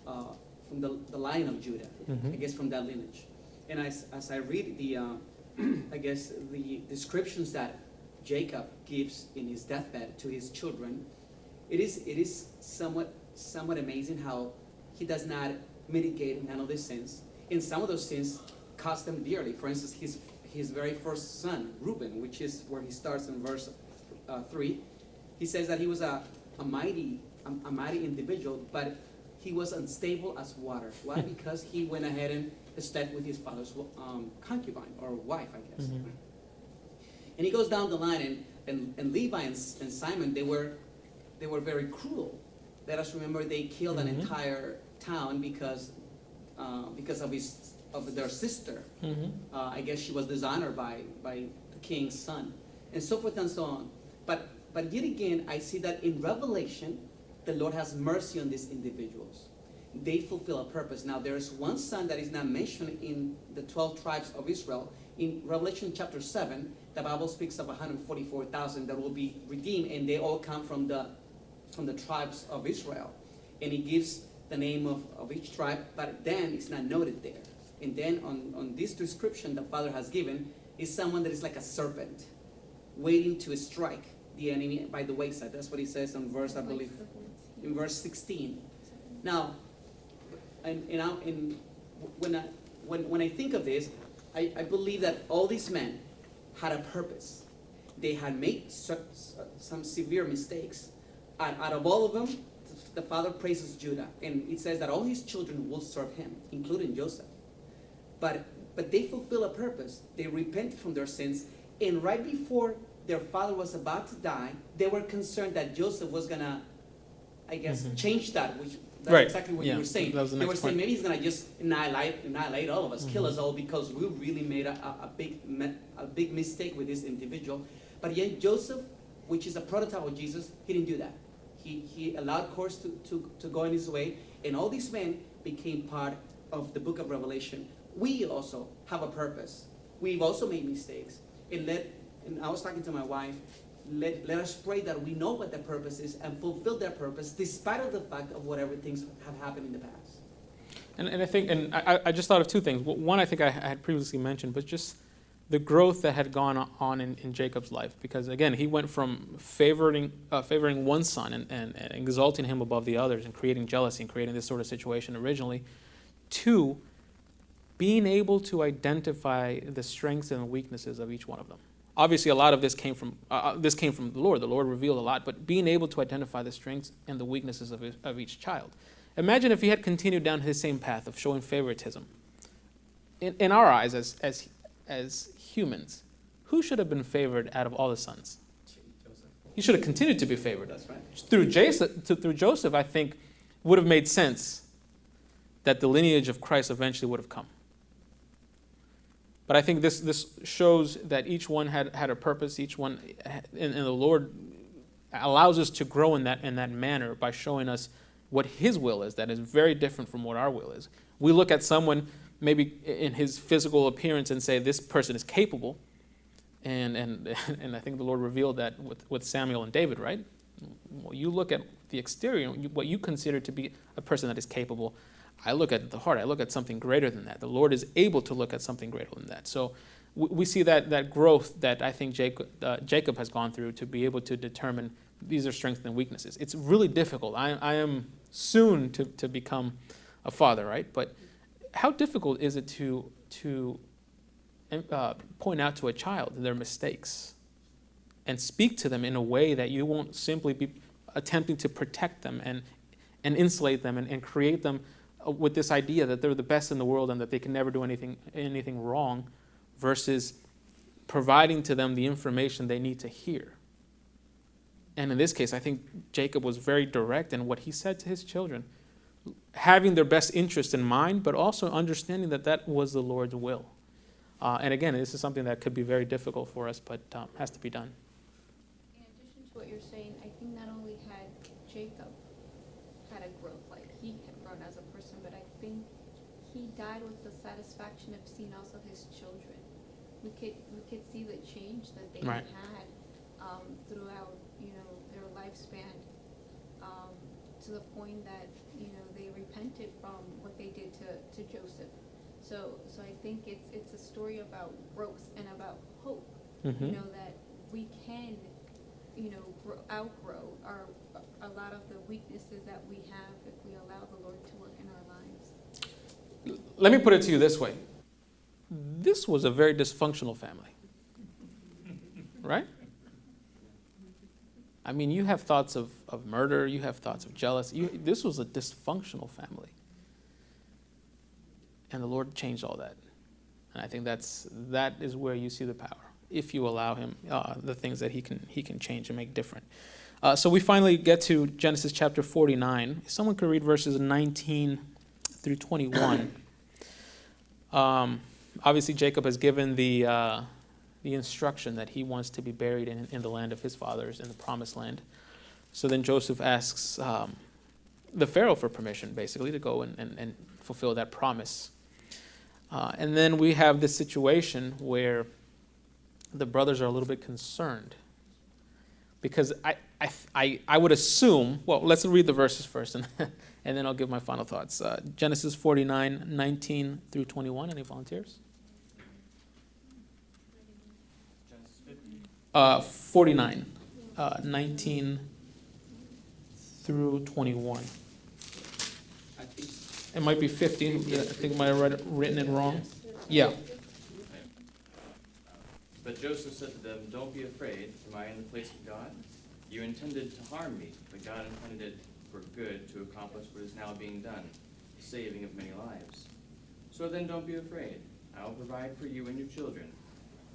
Speaker 8: from the line of Judah, I guess from that lineage. And as I read the, I guess the descriptions that Jacob gives in his deathbed to his children, it is somewhat amazing how he does not mitigate none of these sins. And some of those sins cost him dearly. For instance, his very first son, Reuben, which is where he starts in verse 3, he says that he was a mighty individual, but he was unstable as water. Why? Because he went ahead and slept with his father's concubine or wife, I guess. Mm-hmm. And he goes down the line, and Levi and Simon, they were very cruel. Let us remember they killed an entire town because of their sister. I guess she was dishonored by the king's son, and so forth and so on. But yet again, I see that in Revelation, the Lord has mercy on these individuals. They fulfill a purpose. Now, there is one son that is not mentioned in the 12 tribes of Israel. In Revelation chapter 7, the Bible speaks of 144,000 that will be redeemed, and they all come from the tribes of Israel. And he gives the name of each tribe, but then it's not noted there. And then on this description the Father has given is someone that is like a serpent, waiting to strike the enemy by the wayside. That's what he says in verse, I believe, in verse 16. Now, when I think of this, I believe that all these men had a purpose. They had made some severe mistakes. Out of all of them, the Father praises Judah, and it says that all his children will serve him, including Joseph. But they fulfill a purpose. They repent from their sins, and right before their father was about to die, they were concerned that Joseph was gonna, I guess, change that, which that's right. Exactly what you were saying. They were saying maybe he's gonna just annihilate all of us, kill us all, because we really made a big mistake with this individual. But yet Joseph, which is a prototype of Jesus, he didn't do that. he allowed course to go in his way, and all these men became part of the book of Revelation. We also have a purpose. We've also made mistakes. And I was talking to my wife, let us pray that we know what the purpose is and fulfill that purpose despite of the fact of whatever things have happened in the past.
Speaker 1: And I think, and I just thought of two things. One, I think I had previously mentioned, but just the growth that had gone on in Jacob's life. Because again, he went from favoring one son and exalting him above the others and creating jealousy and creating this sort of situation originally, to being able to identify the strengths and weaknesses of each one of them. Obviously, a lot of this came from the Lord. The Lord revealed a lot, but being able to identify the strengths and the weaknesses of each child. Imagine if he had continued down his same path of showing favoritism. In our eyes, as humans, who should have been favored out of all the sons?
Speaker 8: Joseph.
Speaker 1: He should have continued to be favored.
Speaker 8: That's right.
Speaker 1: Through Joseph, I think, would have made sense that the lineage of Christ eventually would have come. But I think this shows that each one had a purpose. Each one, and the Lord allows us to grow in that manner by showing us what His will is. That is very different from what our will is. We look at someone maybe in his physical appearance and say this person is capable, and I think the Lord revealed that with Samuel and David, right? Well, you look at the exterior, what you consider to be a person that is capable. I look at the heart. I look at something greater than that. The Lord is able to look at something greater than that. So we see that growth that I think Jacob has gone through to be able to determine these are strengths and weaknesses. It's really difficult. I am soon to become a father, right? But how difficult is it to point out to a child their mistakes and speak to them in a way that you won't simply be attempting to protect them and insulate them and create them with this idea that they're the best in the world and that they can never do anything wrong, versus providing to them the information they need to hear. And in this case, I think Jacob was very direct in what he said to his children, having their best interest in mind, but also understanding that was the Lord's will. And again, this is something that could be very difficult for us, but has to be done.
Speaker 7: In addition to what you're saying, I think not only had Jacob had a growth, like he had grown as a person, but I think he died with the satisfaction of seeing also his children. We could see the change that they
Speaker 1: Right.
Speaker 7: had throughout, their lifespan, to the point that, they repented from what they did to Joseph. So I think it's a story about growth and about hope.
Speaker 1: Mhm.
Speaker 7: That we can, outgrow a lot of the weaknesses that we have if we allow the Lord to work in our lives.
Speaker 1: Let me put it to you this way. This was a very dysfunctional family. Right? I mean, you have thoughts of murder, you have thoughts of jealousy. This was a dysfunctional family. And the Lord changed all that. And I think that is where you see the power, if you allow Him the things that He can change and make different. So we finally get to Genesis chapter 49. If someone could read verses 19 through 21. Obviously, Jacob has given the instruction that he wants to be buried in the land of his fathers, in the promised land. So then Joseph asks the Pharaoh for permission, basically, to go and fulfill that promise. And then we have this situation where the brothers are a little bit concerned. Because I would assume, well, let's read the verses first, and then I'll give my final thoughts. Genesis 49, 19 through 21. Any volunteers? 49, 19 through 21.
Speaker 8: I think
Speaker 1: It might be 50. I think I might have written it wrong. Yeah.
Speaker 11: But Joseph said to them, "Don't be afraid. Am I in the place of God? You intended to harm me, but God intended it for good to accomplish what is now being done, the saving of many lives. So then don't be afraid. I will provide for you and your children."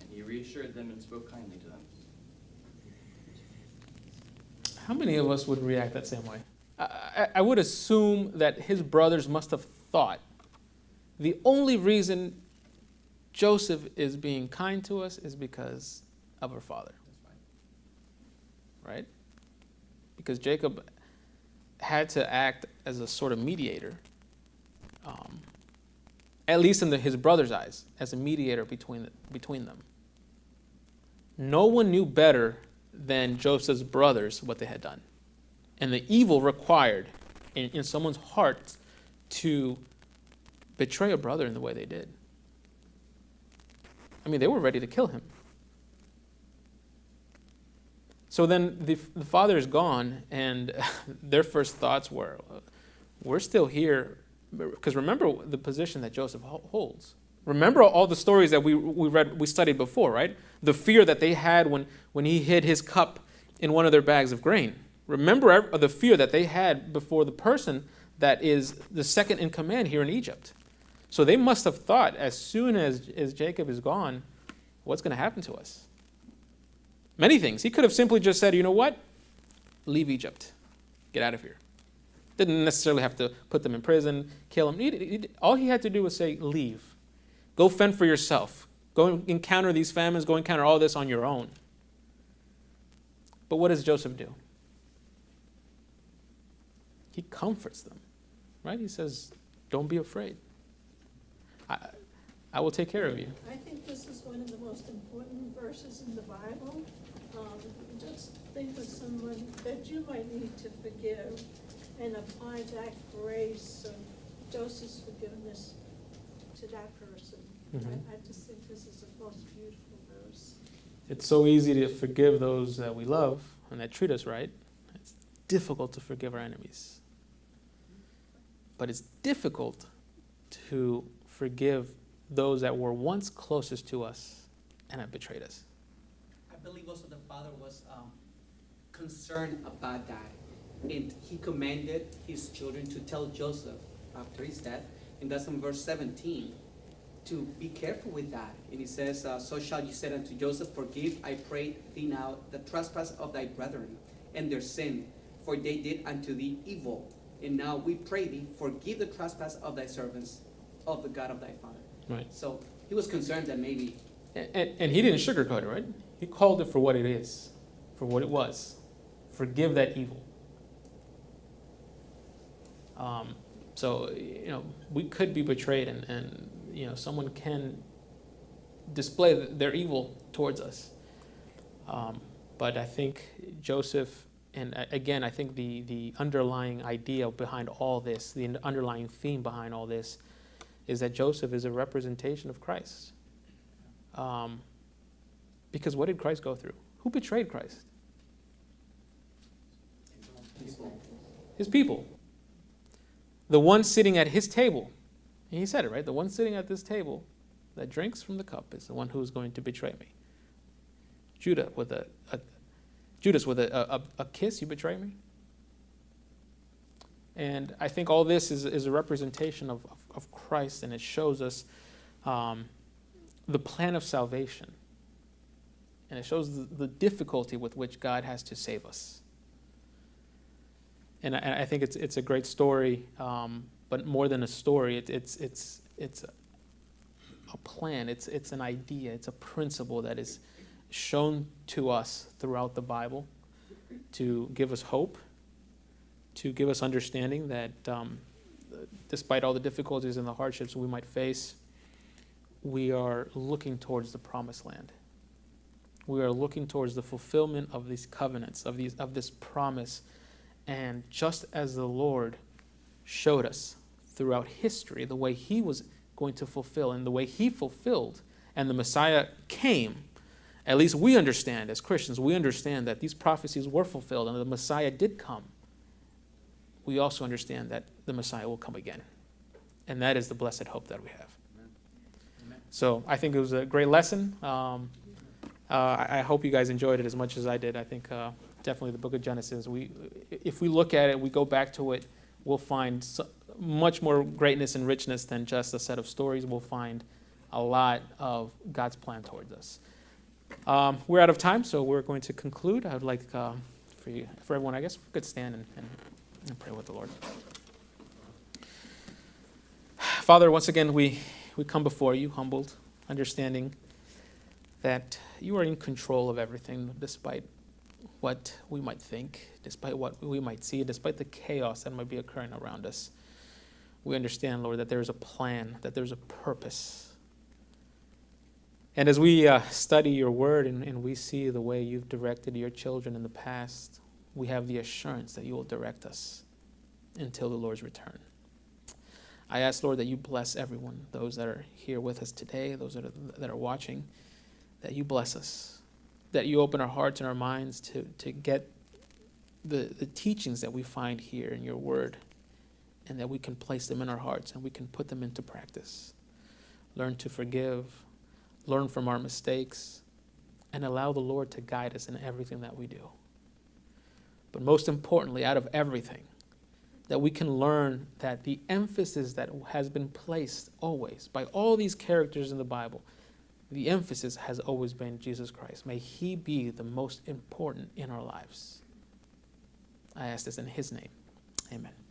Speaker 11: And he reassured them and spoke kindly to them.
Speaker 1: How many of us would react that same way? I would assume that his brothers must have thought the only reason Joseph is being kind to us is because of our father. Right? Because Jacob had to act as a sort of mediator, at least in his brother's eyes, as a mediator between them. No one knew better than Joseph's brothers what they had done. And the evil required in someone's heart to betray a brother in the way they did. I mean, they were ready to kill him. So then the father is gone, and their first thoughts were, we're still here. Because remember the position that Joseph holds. Remember all the stories that we studied before, right? The fear that they had when he hid his cup in one of their bags of grain. Remember the fear that they had before the person that is the second in command here in Egypt. So they must have thought, as soon as Jacob is gone, what's going to happen to us? Many things. He could have simply just said, you know what? Leave Egypt. Get out of here. Didn't necessarily have to put them in prison, kill them. All he had to do was say, leave. Go fend for yourself. Go encounter these famines. Go encounter all this on your own. But what does Joseph do? He comforts them, right? He says, don't be afraid. I will take care of you.
Speaker 4: I think this is one of the most important verses in the Bible. Just think of someone that you might need to forgive and apply that grace of Joseph's forgiveness to that person.
Speaker 1: Mm-hmm.
Speaker 4: I just think this is the most beautiful verse.
Speaker 1: It's so easy to forgive those that we love and that treat us right. It's difficult to forgive our enemies. But it's difficult to forgive those that were once closest to us and have betrayed us.
Speaker 8: I believe also the father was concerned about that. And he commanded his children to tell Joseph after his death, and that's in verse 17, to be careful with that. And he says, so shall you say unto Joseph, forgive, I pray thee now, the trespass of thy brethren and their sin, for they did unto thee evil. And now we pray thee, forgive the trespass of thy servants, of the God of thy father.
Speaker 1: Right.
Speaker 8: So he was concerned that maybe...
Speaker 1: And he didn't sugarcoat it, right? He called it for what it is, for what it was. Forgive that evil. So, we could be betrayed and someone can display their evil towards us. But I think Joseph, and again, I think the underlying idea behind all this, the underlying theme behind all this, is that Joseph is a representation of Christ. Because what did Christ go through? Who betrayed Christ? His people. The one sitting at his table. And he said it, right? The one sitting at this table that drinks from the cup is the one who is going to betray me. Judas with a kiss, you betray me? And I think all this is a representation of Christ, and it shows us the plan of salvation. And it shows the difficulty with which God has to save us. And I think it's a great story, but more than a story, it's a plan. It's an idea. It's a principle that is shown to us throughout the Bible to give us hope, to give us understanding that despite all the difficulties and the hardships we might face, we are looking towards the promised land. We are looking towards the fulfillment of these covenants, of this promise. And just as the Lord showed us throughout history the way he was going to fulfill and the way he fulfilled, and the Messiah came, at least we understand as Christians, we understand that these prophecies were fulfilled and the Messiah did come. We also understand that the Messiah will come again. And that is the blessed hope that we have. Amen. So I think it was a great lesson. I hope you guys enjoyed it as much as I did. I think definitely the book of Genesis, if we look at it, we go back to it, we'll find much more greatness and richness than just a set of stories. We'll find a lot of God's plan towards us. We're out of time, so we're going to conclude. I would like for everyone, I guess, we could stand and pray with the Lord. Father, once again, we come before you, humbled, understanding that you are in control of everything, despite what we might think, despite what we might see, despite the chaos that might be occurring around us. We understand, Lord, that there's a plan, that there's a purpose. And as we study your word and we see the way you've directed your children in the past, we have the assurance that you will direct us until the Lord's return. I ask, Lord, that you bless everyone, those that are here with us today, those that are watching, that you bless us, that you open our hearts and our minds to get the teachings that we find here in your word, and that we can place them in our hearts and we can put them into practice. Learn to forgive, learn from our mistakes, and allow the Lord to guide us in everything that we do. But most importantly, out of everything, that we can learn that the emphasis that has been placed always by all these characters in the Bible, the emphasis has always been Jesus Christ. May he be the most important in our lives. I ask this in his name. Amen.